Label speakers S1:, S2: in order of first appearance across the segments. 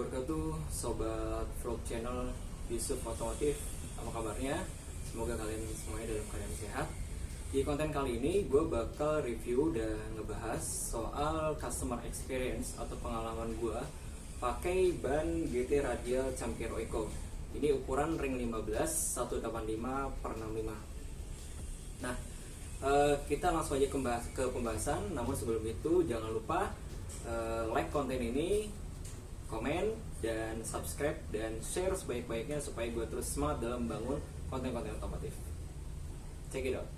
S1: wabarakatuh, sobat vlog channel Yusuf Otomotif. Apa kabarnya? Semoga kalian semuanya dalam keadaan sehat. Di konten kali ini gue bakal review dan ngebahas soal customer experience atau pengalaman gue pakai ban GT Radial Campiro Eco. Ini ukuran ring 15 185/65. Nah, kita langsung aja ke pembahasan. Namun sebelum itu jangan lupa like konten ini, komen, dan subscribe dan share sebaik-baiknya supaya gue terus semangat dalam membangun konten-konten otomotif. Check it out.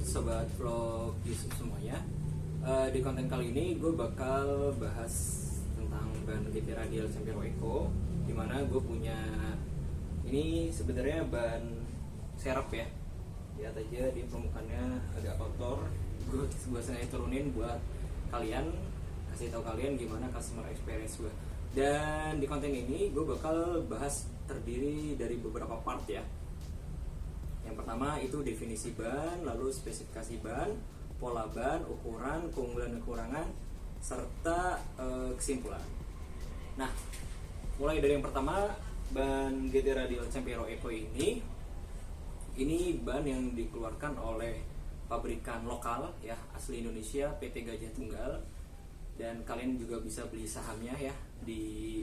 S1: Sobat vlog Yusuf semuanya, di konten kali ini gue bakal bahas tentang ban GT Radial Campiro Eco, dimana gue punya ini sebenarnya ban serep ya. Lihat aja di permukaannya agak kotor. Gue sengaja turunin buat kalian, kasih tahu kalian gimana customer experience gue. Dan di konten ini gue bakal bahas terdiri dari beberapa part ya. Yang pertama itu definisi ban, lalu spesifikasi ban, pola ban, ukuran, keunggulan dan kekurangan, serta kesimpulan. Nah, mulai dari yang pertama, ban GT Radial Campiro Eco ini ban yang dikeluarkan oleh pabrikan lokal ya, asli Indonesia, PT Gajah Tunggal. Dan kalian juga bisa beli sahamnya ya di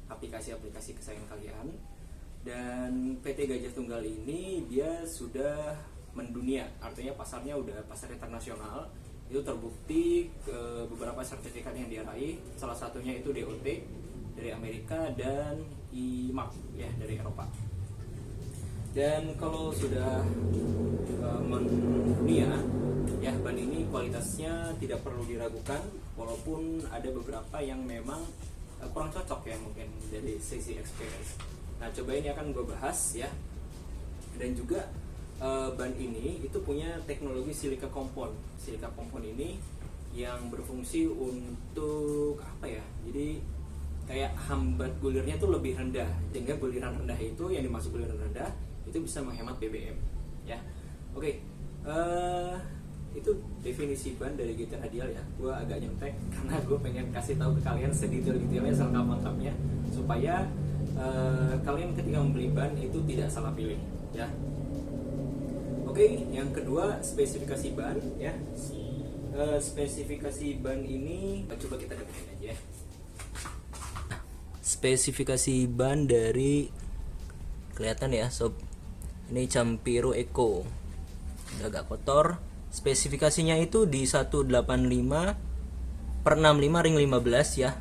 S1: aplikasi-aplikasi kesayangan kalian. Dan PT Gajah Tunggal ini dia sudah mendunia, artinya pasarnya udah pasar internasional. Itu terbukti beberapa sertifikat yang dia raih, salah satunya itu DOT dari Amerika dan IMAP ya dari Eropa. Dan kalau sudah mendunia ya, ban ini kualitasnya tidak perlu diragukan, walaupun ada beberapa yang memang kurang cocok ya mungkin dari sisi experience. Nah, coba ini akan gue bahas ya. Dan juga ban ini itu punya teknologi silika kompon. Silika kompon ini yang berfungsi untuk apa ya? Jadi kayak hambat gulirnya tuh lebih rendah. Sehingga guliran rendah itu, yang dimaksud guliran rendah itu bisa menghemat BBM ya. Oke. Itu definisi ban dari GT Radial ya. Gue agak nyontek karena gue pengen kasih tahu ke kalian sedetail-detailnya, selengkap-lengkapnya supaya kalian ketika membeli ban itu tidak salah pilih ya. Oke, yang kedua spesifikasi ban ya. Spesifikasi ban ini coba kita deketin aja. Spesifikasi ban dari, kelihatan ya sob, ini Campiro Eco, udah agak kotor. Spesifikasinya itu di 185/65 ring 15 ya,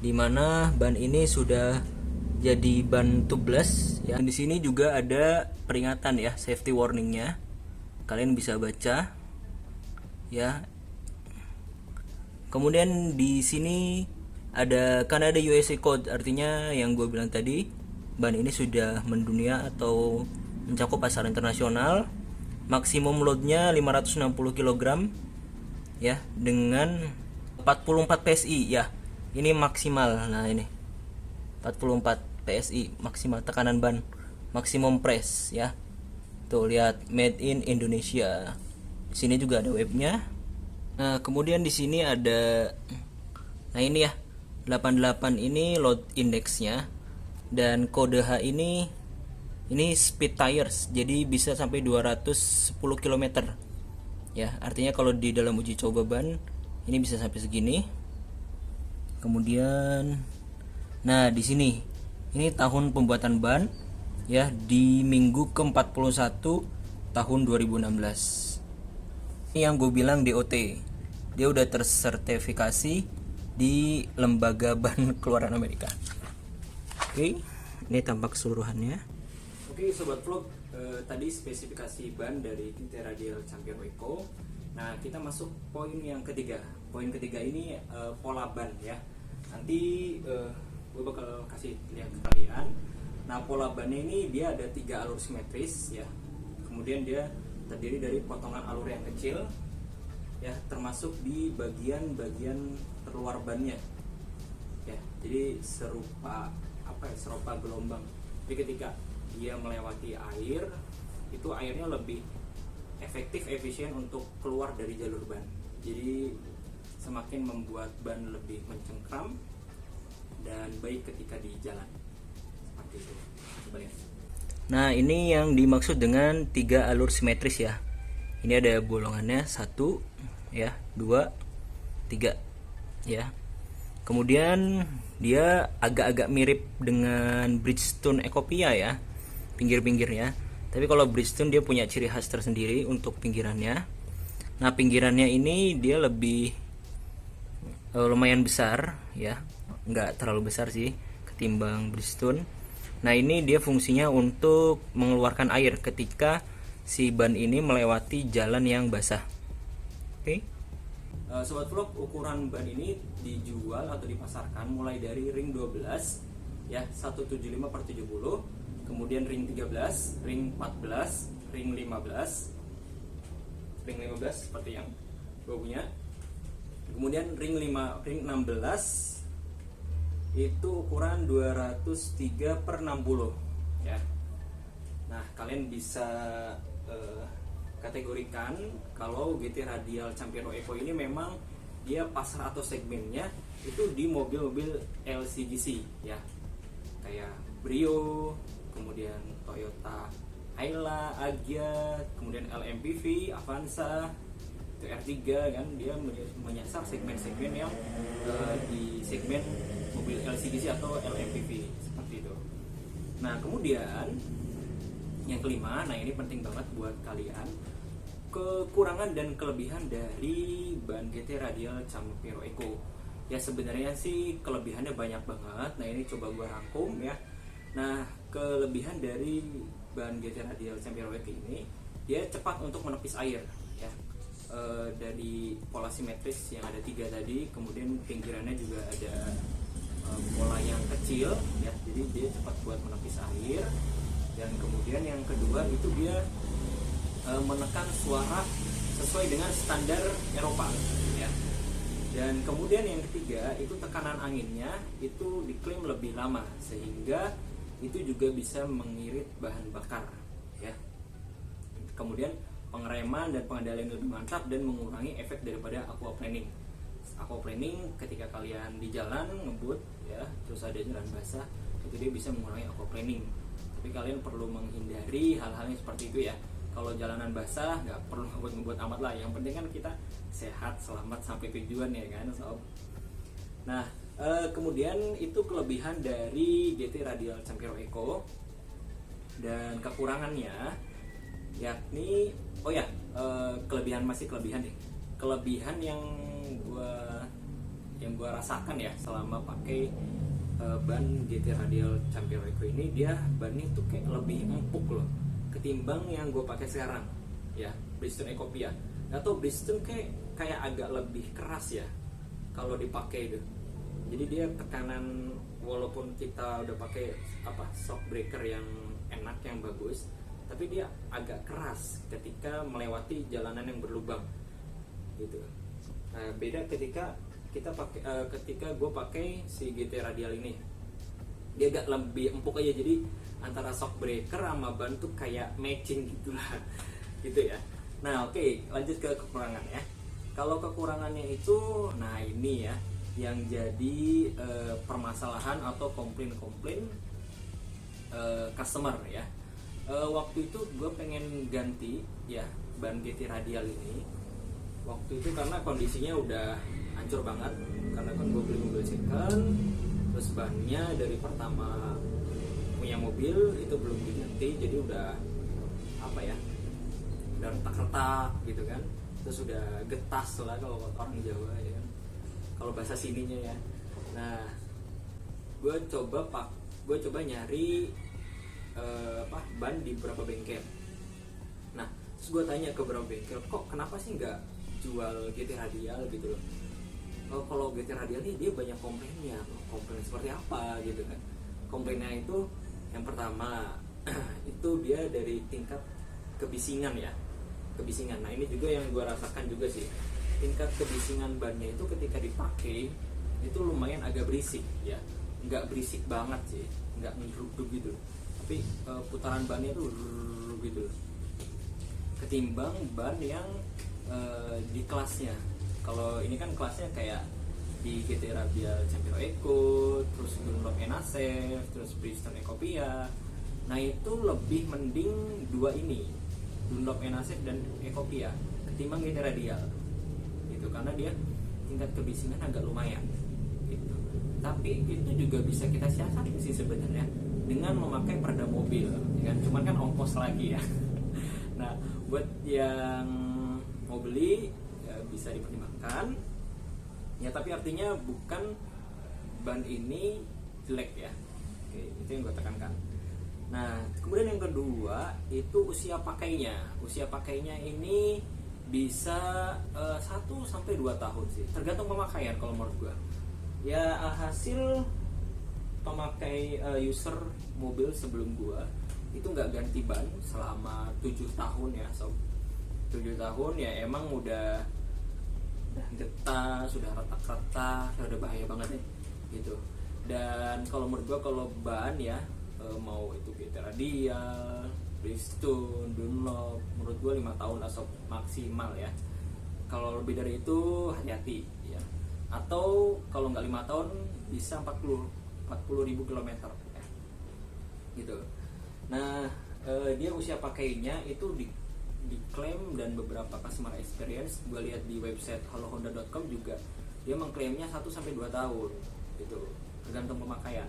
S1: dimana ban ini sudah jadi ban tubeless ya. Di sini juga ada peringatan ya, safety warningnya, kalian bisa baca ya. Kemudian di sini ada, karena ada USA code, artinya yang gue bilang tadi, ban ini sudah mendunia atau mencakup pasar internasional. Maksimum loadnya 560 kg ya, dengan 44 PSI ya. Ini maksimal. Nah, ini 44 PSI maksimal tekanan ban, maksimum press ya. Tuh lihat, made in Indonesia. Di sini juga ada webnya. Nah, kemudian di sini ada, nah ini ya, 88 ini load indexnya, dan kode H ini speed tires. Jadi bisa sampai 210 km. Ya, artinya kalau di dalam uji coba ban ini bisa sampai segini. Kemudian, nah di sini ini tahun pembuatan ban ya, di minggu ke-41 tahun 2016. Ini yang gue bilang DOT, dia udah tersertifikasi di lembaga ban keluaran Amerika. Oke, ini tampak keseluruhannya. Oke sobat vlog, tadi spesifikasi ban dari GT Radial Campiro Eco. Nah, kita masuk poin yang ketiga. Poin ketiga ini pola ban ya. Nanti gue bakal kasih lihat ke kalian. Nah, pola bannya ini dia ada 3 alur simetris ya. Kemudian dia terdiri dari potongan alur yang kecil ya, termasuk di bagian-bagian terluar bannya ya. Jadi serupa serupa gelombang. Jadi ketika dia melewati air, itu airnya lebih efektif, efisien untuk keluar dari jalur ban. Jadi semakin membuat ban lebih mencengkram dan baik ketika di jalan. Seperti itu. Coba lihat. Nah, ini yang dimaksud dengan 3 alur simetris ya. Ini ada bolongannya 1 ya, 2, 3 ya. Kemudian dia agak-agak mirip dengan Bridgestone Ecopia ya, pinggir-pinggirnya. Tapi kalau Bridgestone dia punya ciri khas tersendiri untuk pinggirannya. Nah, pinggirannya ini dia lebih lumayan besar ya, nggak terlalu besar sih ketimbang Bridgestone. Nah, ini dia fungsinya untuk mengeluarkan air ketika si ban ini melewati jalan yang basah. Oke. Sobat vlog, ukuran ban ini dijual atau dipasarkan mulai dari ring 12 ya, 175/70, kemudian ring 13, ring 14, ring 15 seperti yang gue punya. Kemudian ring 16 itu ukuran 203/60 ya. Nah, kalian bisa kategorikan kalau GT Radial Campiro Eco ini memang dia pasar atau segmennya itu di mobil-mobil LCGC ya, kayak Brio, kemudian Toyota Ayla, Agya, kemudian LMPV, Avanza, itu R3 kan. Dia menyasar segmen-segmen yang di segmen mobil LCGC atau LMPV seperti itu. Nah, kemudian yang kelima, nah ini penting banget buat kalian, kekurangan dan kelebihan dari ban GT Radial Campiro Eco. Ya sebenarnya sih kelebihannya banyak banget. Nah, ini coba gua rangkum ya. Nah, kelebihan dari ban GT Radial Campiro Eco ini, dia cepat untuk menepis air ya. Dari pola simetris yang ada 3 tadi, kemudian pinggirannya juga ada pola yang kecil ya. Jadi dia cepat buat menepis air. Dan kemudian yang kedua itu dia menekan suara sesuai dengan standar Eropa ya. Dan kemudian yang ketiga itu tekanan anginnya itu diklaim lebih lama, sehingga itu juga bisa mengirit bahan bakar ya. Kemudian pengereman dan pengendalian lebih mantap dan mengurangi efek daripada aquaplaning. Aquaplaning ketika kalian di jalan ngebut ya, terus ada jalan basah, itu dia bisa mengurangi aquaplaning. Tapi kalian perlu menghindari hal-hal yang seperti itu ya. Kalau jalanan basah nggak perlu ngebut amat lah. Yang penting kan kita sehat, selamat sampai tujuan ya kan sob. Nah, kemudian itu kelebihan dari GT Radial Campiro Eco. Dan kekurangannya yakni kelebihan deh. Kelebihan yang gua rasakan ya selama pakai ban GT Radial Campiro Eco ini, dia bannya tuh kayak lebih empuk loh ketimbang yang gue pakai sekarang ya, Bridgestone Ecopia. Atau Bridgestone kayak agak lebih keras ya kalau dipakai itu. Jadi dia tekanan, walaupun kita udah pakai shock breaker yang enak, yang bagus, tapi dia agak keras ketika melewati jalanan yang berlubang gitu. Nah, beda ketika gue pakai si GT Radial ini, dia agak lebih empuk aja. Jadi antara shock breaker sama ban tuh kayak matching gitulah gitu ya. Nah, oke, lanjut ke kekurangan ya. Kalau kekurangannya itu, nah ini ya yang jadi permasalahan atau komplain customer ya. Waktu itu gue pengen ganti ya ban GT Radial ini. Waktu itu karena kondisinya udah hancur banget, karena kan gue beli mobil second, terus bannya dari pertama punya mobil itu belum diganti, jadi udah udah retak-retak gitu kan, terus udah getas lah kalau orang Jawa ya kan, kalau bahasa sininya ya. Nah, gue coba nyari ban di beberapa bengkel. Nah, terus gue tanya ke beberapa bengkel, kok kenapa sih nggak jual GT Radial gitu loh. kalau GT Radial ini dia banyak komplainnya. Komplain seperti apa gitu kan? Komplainnya itu yang pertama itu dia dari tingkat kebisingan ya, kebisingan. Nah ini juga yang gue rasakan juga sih, tingkat kebisingan bannya itu ketika dipakai itu lumayan agak berisik ya, nggak berisik banget sih, nggak ngedruk gitu, tapi putaran bannya itu gitu, ketimbang ban yang di kelasnya. Kalau ini kan kelasnya kayak di GT Radial Campiro Eco, terus Dunlop Enasafe, terus Bridgestone Ecopia. Nah itu lebih mending dua ini, Dunlop Enasafe dan Ecopia, ketimbang GT Radial gitu, karena dia tingkat kebisingan agak lumayan gitu. Tapi itu juga bisa kita siasati sih sebenarnya dengan memakai peredam mobil ya kan, cuman kan ongkos lagi ya. Nah buat yang mau beli ya bisa dipertimbangkan ya, tapi artinya bukan ban ini jelek ya. Oke, itu yang gue tekankan. Nah kemudian yang kedua itu usia pakainya. Usia pakainya ini bisa 1 sampai 2 tahun sih, tergantung pemakaian kalau menurut gue ya. Hasil pemakai user mobil sebelum gue itu nggak ganti ban selama 7 tahun ya sob. 7 tahun ya emang udah getah, sudah retak-retak, udah bahaya banget nih gitu. Dan kalau menurut gua kalau ban ya mau itu GT Radial, Bridgestone, Dunlop, menurut gua 5 tahun asal maksimal ya. Kalau lebih dari itu hati-hati ya. Atau kalau nggak 5 tahun bisa 40.000 kilometer ya. Gitu. Nah dia usia pakainya itu diklaim, dan beberapa customer experience gue lihat di website hellohonda.com juga dia mengklaimnya 1 sampai 2 tahun gitu, tergantung pemakaian.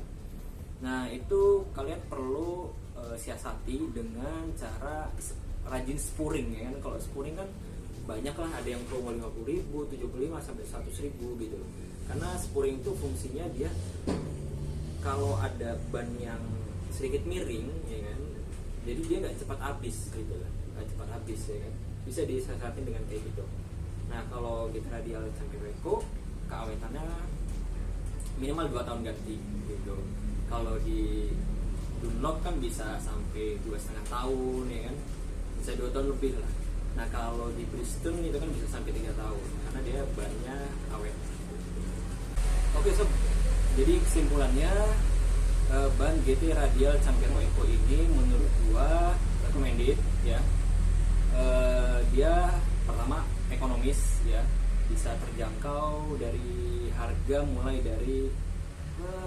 S1: Nah itu kalian perlu siasati dengan cara rajin spuring ya kan. Kalau spuring kan banyak lah, ada yang promo 50.000, 75 sampai 100.000 gitu. Karena spuring itu fungsinya dia kalau ada ban yang sedikit miring ya kan, jadi dia nggak cepat habis gitu lah, nggak cepat habis ya kan, bisa disiasatin dengan kayak gitu. Nah kalau GT Radial Campiro Eco keawetannya minimal 2 tahun ganti gitu. Kalau di Dunlop kan bisa sampai 2,5 tahun ya kan, bisa 2 tahun lebih lah. Nah kalau di Bridgestone itu kan bisa sampai 3 tahun karena dia bannya awet. Oke sob, jadi kesimpulannya ban GT Radial Campiro Eco ini menurut gua recommended ya. Dia pertama ekonomis ya, bisa terjangkau dari harga mulai dari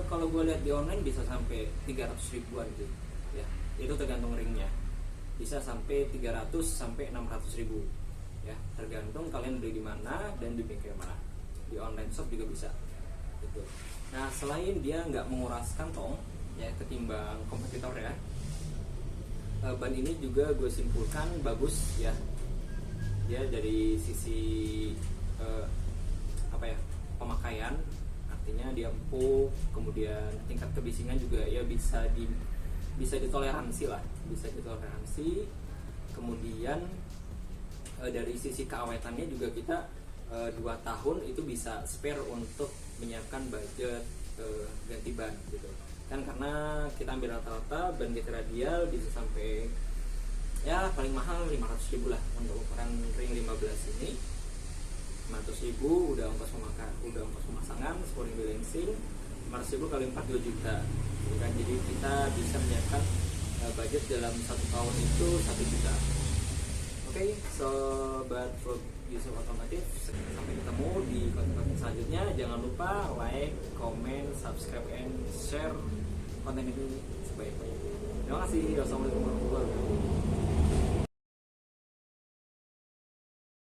S1: kalau gue lihat di online bisa sampai 300 ribuan gitu ya, itu tergantung ringnya, bisa sampai 300 sampai 600 ribu ya, tergantung kalian beli di mana dan di bengkel mana. Di online shop juga bisa gitu. Nah selain dia nggak menguras kantong ya ketimbang kompetitor ya, ban ini juga gue simpulkan bagus ya. Dia dari sisi pemakaian, artinya dia empuk, kemudian tingkat kebisingan juga ya bisa ditoleransi lah, bisa ditoleransi. Kemudian dari sisi keawetannya juga kita 2 tahun itu bisa spare untuk menyiapkan budget ganti ban gitu kan, karena kita ambil rata-rata ban GT Radial bisa sampai ya paling mahal 500 ribu lah untuk ukuran ring 15 ini. 500 ribu udah ongkos pemasangan, scoring balancing. 500 ribu kali 4 2 juta gitu kan. Jadi kita bisa menyiapkan budget dalam 1 tahun itu 1 juta. Oke, sobat vlog Yusuf Otomotif, sampai ketemu di konten-konten selanjutnya. Jangan lupa like, comment, subscribe, and share konten ini sebaik-baiknya. Terima kasih. Wassalamualaikum warahmatullahi wabarakatuh.